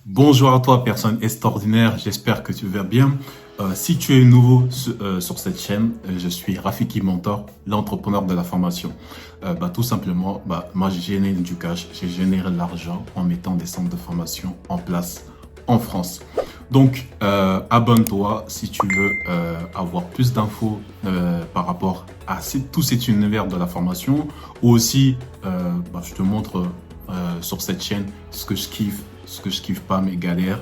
Bonjour à toi, personne extraordinaire, j'espère que tu vas bien. Si tu es nouveau sur cette chaîne, je suis Rafiki Mentor, l'entrepreneur de la formation. Tout simplement, moi j'ai généré du cash, j'ai généré de l'argent en mettant des centres de formation en place en France. Donc, abonne-toi si tu veux avoir plus d'infos par rapport à tout cet univers de la formation. Ou aussi, je te montre sur cette chaîne ce que je kiffe, ce que je kiffe pas, mes galères.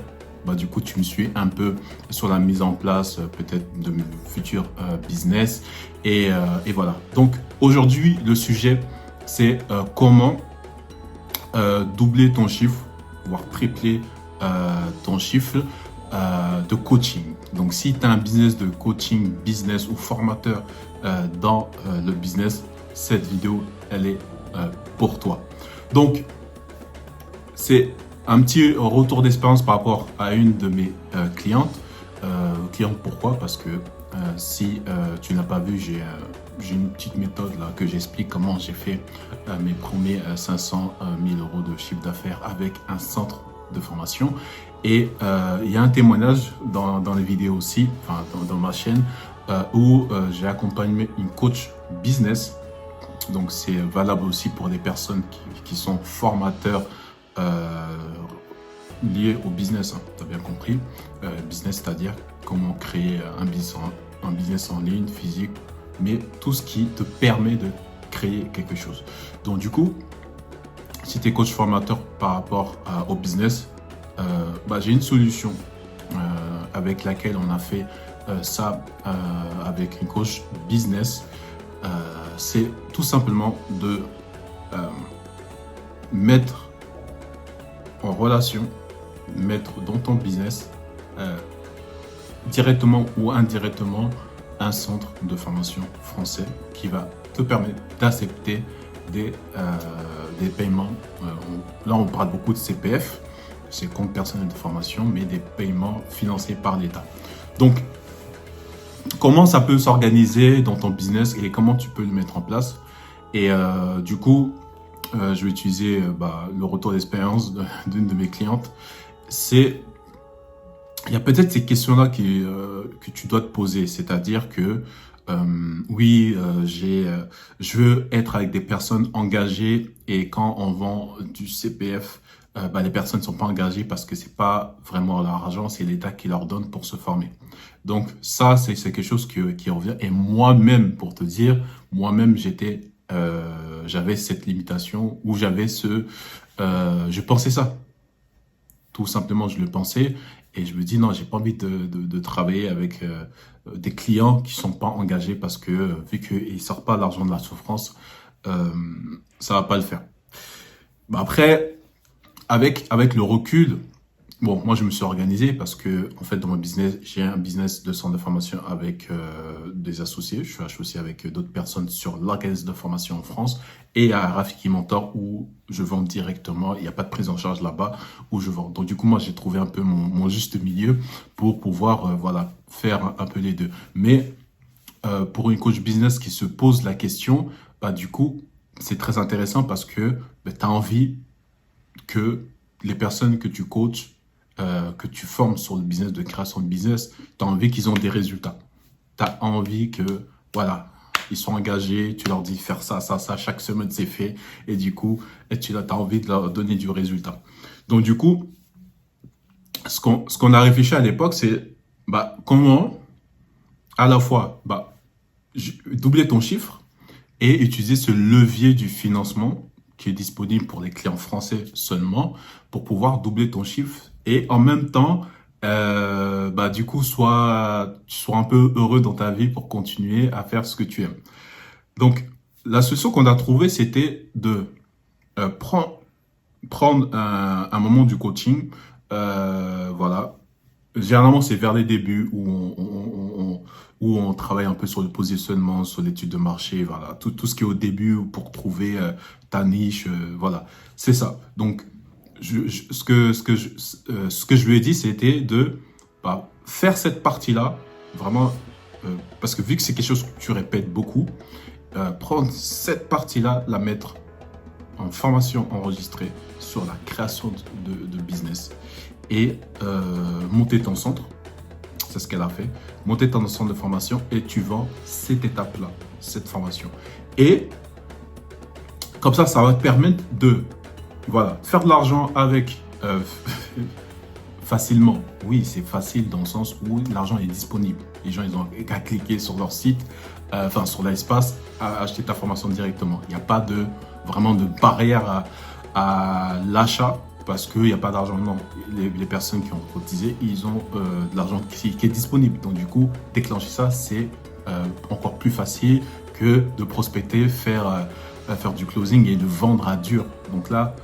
Du coup, tu me suis un peu sur la mise en place peut-être de mes futurs business. Et voilà. Donc, aujourd'hui, le sujet, c'est comment doubler ton chiffre, voire tripler ton chiffre de coaching. Donc, si tu as un business de coaching, business ou formateur dans le business, cette vidéo, elle est pour toi. Donc, c'est un petit retour d'expérience par rapport à une de mes clientes. Pourquoi? Parce que si tu n'as pas vu, j'ai une petite méthode là que j'explique comment j'ai fait mes premiers 500 000 euros de chiffre d'affaires avec un centre de formation. Et il y a un témoignage dans les vidéos aussi, enfin dans ma chaîne, où j'ai accompagné une coach business. Donc c'est valable aussi pour des personnes qui sont formateurs lié au business, hein, tu as bien compris. Business, c'est-à-dire comment créer un business en ligne, physique, mais tout ce qui te permet de créer quelque chose. Donc du coup, si tu es coach formateur par rapport au business, j'ai une solution avec laquelle on a fait ça avec une coach business. C'est tout simplement de mettre en relation, mettre dans ton business directement ou indirectement un centre de formation français qui va te permettre d'accepter des paiements. Là, on parle beaucoup de CPF, c'est compte personnel de formation, mais des paiements financés par l'État. Donc, comment ça peut s'organiser dans ton business et comment tu peux le mettre en place? Et du coup, je vais utiliser le retour d'expérience d'une de mes clientes. Il y a peut-être ces questions-là que tu dois te poser. C'est-à-dire que, je veux être avec des personnes engagées et quand on vend du CPF, les personnes ne sont pas engagées parce que c'est pas vraiment leur argent, c'est l'État qui leur donne pour se former. Donc ça, c'est quelque chose qui revient. Et moi-même, pour te dire, moi-même, j'avais cette limitation où je pensais ça. Tout simplement, je le pensais et je me dis non, j'ai pas envie de travailler avec des clients qui sont pas engagés parce que vu qu'ils sortent pas l'argent de la souffrance, ça va pas le faire. Après, avec le recul, moi je me suis organisé parce que en fait dans mon business, j'ai un business de centre de formation avec des associés. Je suis associé avec d'autres personnes sur l'organisme de formation en France et à Rafiki Mentor où je vends directement. Il n'y a pas de prise en charge là-bas où je vends. Donc du coup, moi j'ai trouvé un peu mon juste milieu pour pouvoir faire un peu les deux. Mais pour une coach business qui se pose la question, du coup, c'est très intéressant parce que tu as envie que les personnes que tu coaches, que tu formes sur le business de création de business, tu as envie qu'ils ont des résultats. Tu as envie que, ils sont engagés, tu leur dis faire ça, ça, ça, chaque semaine c'est fait. Et du coup, tu as envie de leur donner du résultat. Donc du coup, ce qu'on a réfléchi à l'époque, c'est comment à la fois doubler ton chiffre et utiliser ce levier du financement qui est disponible pour les clients français seulement pour pouvoir doubler ton chiffre et en même temps, du coup, tu sois un peu heureux dans ta vie pour continuer à faire ce que tu aimes. Donc, la solution qu'on a trouvée, c'était de prendre un moment du coaching. Généralement, c'est vers les débuts où on travaille un peu sur le positionnement, sur l'étude de marché, tout ce qui est au début pour trouver ta niche, c'est ça. Donc, ce que je lui ai dit, c'était de faire cette partie-là, vraiment, parce que vu que c'est quelque chose que tu répètes beaucoup, prendre cette partie-là, la mettre en formation enregistrée sur la création de business et monter ton centre. C'est ce qu'elle a fait. Monter ton centre de formation et tu vends cette étape-là, cette formation. Et comme ça va te permettre de faire de l'argent avec facilement. Oui, c'est facile dans le sens où l'argent est disponible. Les gens, ils ont qu'à cliquer sur leur site, sur l'espace, à acheter ta formation directement. Il n'y a pas vraiment de barrière à l'achat parce qu'il n'y a pas d'argent. Non, les personnes qui ont cotisé, ils ont de l'argent qui est disponible. Donc du coup, déclencher ça, c'est encore plus facile que de prospecter, faire du closing et de vendre à dur. Donc là,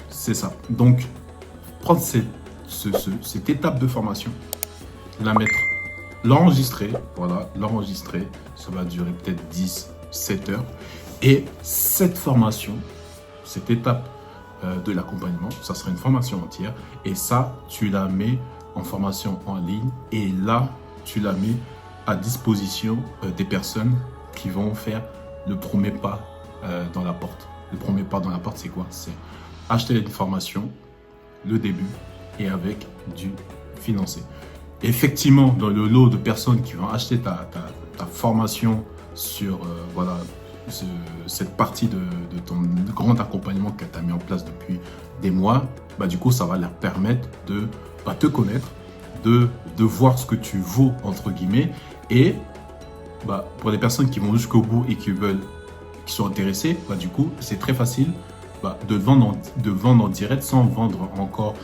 c'est ça. Donc, prendre cette étape de formation, l'enregistrer, l'enregistrer, ça va durer peut-être 10-7 heures. Et cette formation, cette étape de l'accompagnement, ça sera une formation entière. Et ça, tu la mets en formation en ligne. Et là, tu la mets à disposition des personnes qui vont faire le premier pas dans la porte. Le premier pas dans la porte, c'est quoi? C'est acheter une formation, le début, et avec du financé. Effectivement, dans le lot de personnes qui vont acheter ta formation sur cette partie de ton grand accompagnement que tu as mis en place depuis des mois, du coup, ça va leur permettre de te connaître, de voir ce que tu vaux, entre guillemets, et pour les personnes qui vont jusqu'au bout et qui sont intéressées, du coup, c'est très facile de vendre en direct sans vendre encore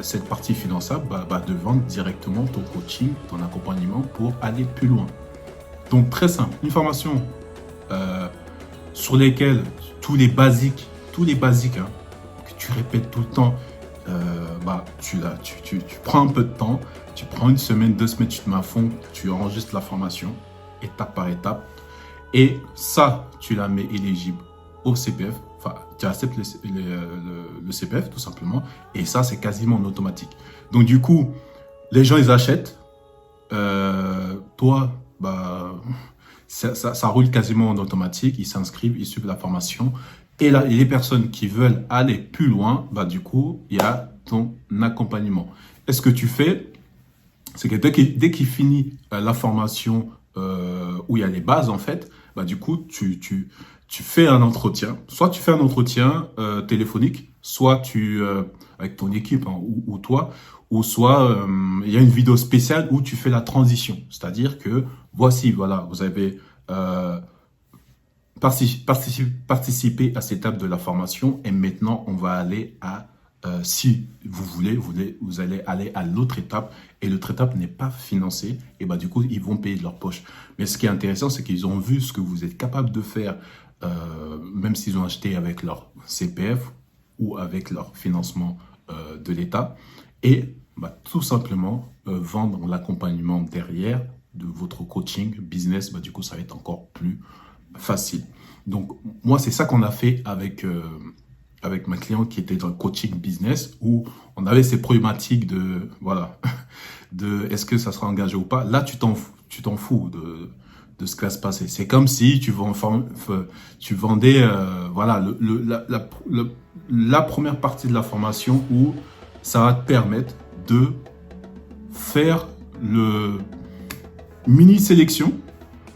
cette partie finançable, de vendre directement ton coaching, ton accompagnement pour aller plus loin. Donc très simple, une formation sur lesquelles tous les basiques que tu répètes tout le temps, tu prends un peu de temps, tu prends 1 semaine, 2 semaines, tu te mets à fond, tu enregistres la formation étape par étape et ça, tu la mets éligible au CPF. Tu acceptes le CPF tout simplement. Et ça, c'est quasiment en automatique. Donc du coup, les gens, ils achètent. Toi, ça roule quasiment en automatique. Ils s'inscrivent, ils suivent la formation. Et là, les personnes qui veulent aller plus loin, du coup, il y a ton accompagnement. Et ce que tu fais, c'est que dès qu'il finit la formation où il y a les bases, en fait, du coup, tu fais un entretien. Soit tu fais un entretien téléphonique, soit avec ton équipe ou toi, ou soit il y a une vidéo spéciale où tu fais la transition. C'est-à-dire que voici, vous avez participé à cette étape de la formation et maintenant on va aller à si vous allez aller à l'autre étape et l'autre étape n'est pas financée et du coup ils vont payer de leur poche. Mais ce qui est intéressant, c'est qu'ils ont vu ce que vous êtes capable de faire, même s'ils ont acheté avec leur CPF ou avec leur financement de l'État, et tout simplement vendre l'accompagnement derrière de votre coaching business, du coup ça va être encore plus facile. Donc moi c'est ça qu'on a fait avec ma cliente qui était dans le coaching business, où on avait ces problématiques de est-ce que ça sera engagé ou pas. Là tu t'en fous de ce qui va se passer. C'est comme si tu vendais la première partie de la formation où ça va te permettre de faire le mini sélection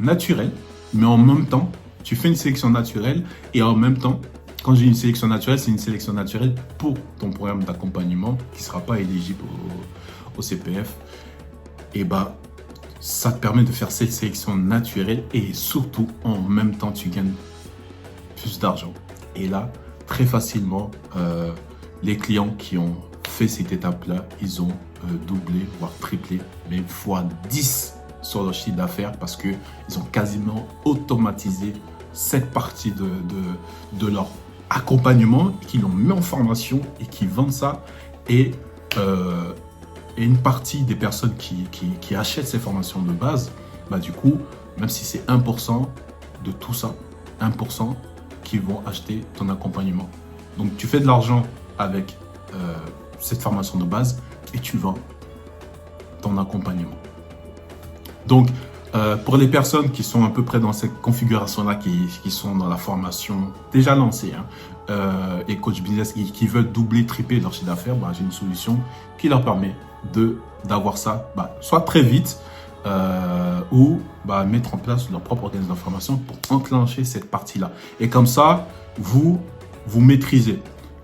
naturelle, mais en même temps, tu fais une sélection naturelle et en même temps, quand j'ai une sélection naturelle, c'est une sélection naturelle pour ton programme d'accompagnement qui ne sera pas éligible au CPF. Et ça te permet de faire cette sélection naturelle et surtout, en même temps, tu gagnes plus d'argent. Et là, très facilement, les clients qui ont fait cette étape-là, ils ont doublé, voire triplé, mais fois 10 sur leur chiffre d'affaires parce qu'ils ont quasiment automatisé cette partie de leur accompagnement, qui l'ont mis en formation et qui vendent ça. Et une partie des personnes qui achètent ces formations de base, du coup, même si c'est 1% de tout ça, 1% qui vont acheter ton accompagnement. Donc tu fais de l'argent avec cette formation de base et tu vends ton accompagnement. Donc Pour les personnes qui sont à peu près dans cette configuration-là, qui sont dans la formation déjà lancée, hein, et coach business qui veulent doubler, tripler leur chiffre d'affaires, bah, j'ai une solution qui leur permet d'avoir ça, bah, soit très vite, ou bah, mettre en place leur propre organisme de formation pour enclencher cette partie-là. Et comme ça, vous maîtrisez.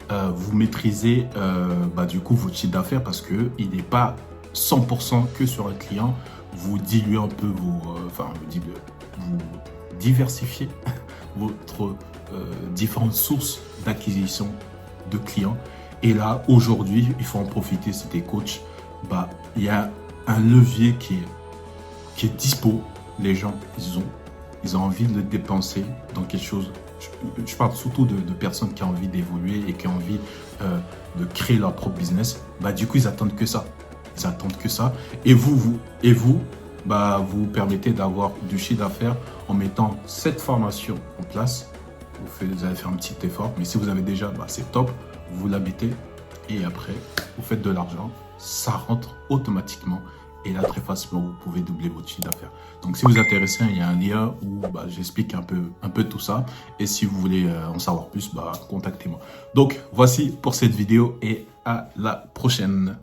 Bah, du coup votre chiffre d'affaires parce qu'il n'est pas 100% que sur un client. Vous diluez un peu vous diversifiez votre différentes sources d'acquisition de clients. Et là, aujourd'hui, il faut en profiter si tu es coach. Bah, il y a un levier qui est dispo. Les gens, ils ont envie de le dépenser dans quelque chose. Je parle surtout de personnes qui ont envie d'évoluer et qui ont envie de créer leur propre business. Bah, du coup, ils attendent que ça. Ils attendent que ça. Et vous bah, vous permettez d'avoir du chiffre d'affaires en mettant cette formation en place. Vous allez faire un petit effort, mais si vous avez déjà, bah, c'est top. Vous la mettez et après, vous faites de l'argent. Ça rentre automatiquement. Et là, très facilement, vous pouvez doubler votre chiffre d'affaires. Donc, si vous êtes intéressé, il y a un lien où bah, j'explique un peu tout ça. Et si vous voulez en savoir plus, bah, contactez-moi. Donc, voici pour cette vidéo et à la prochaine.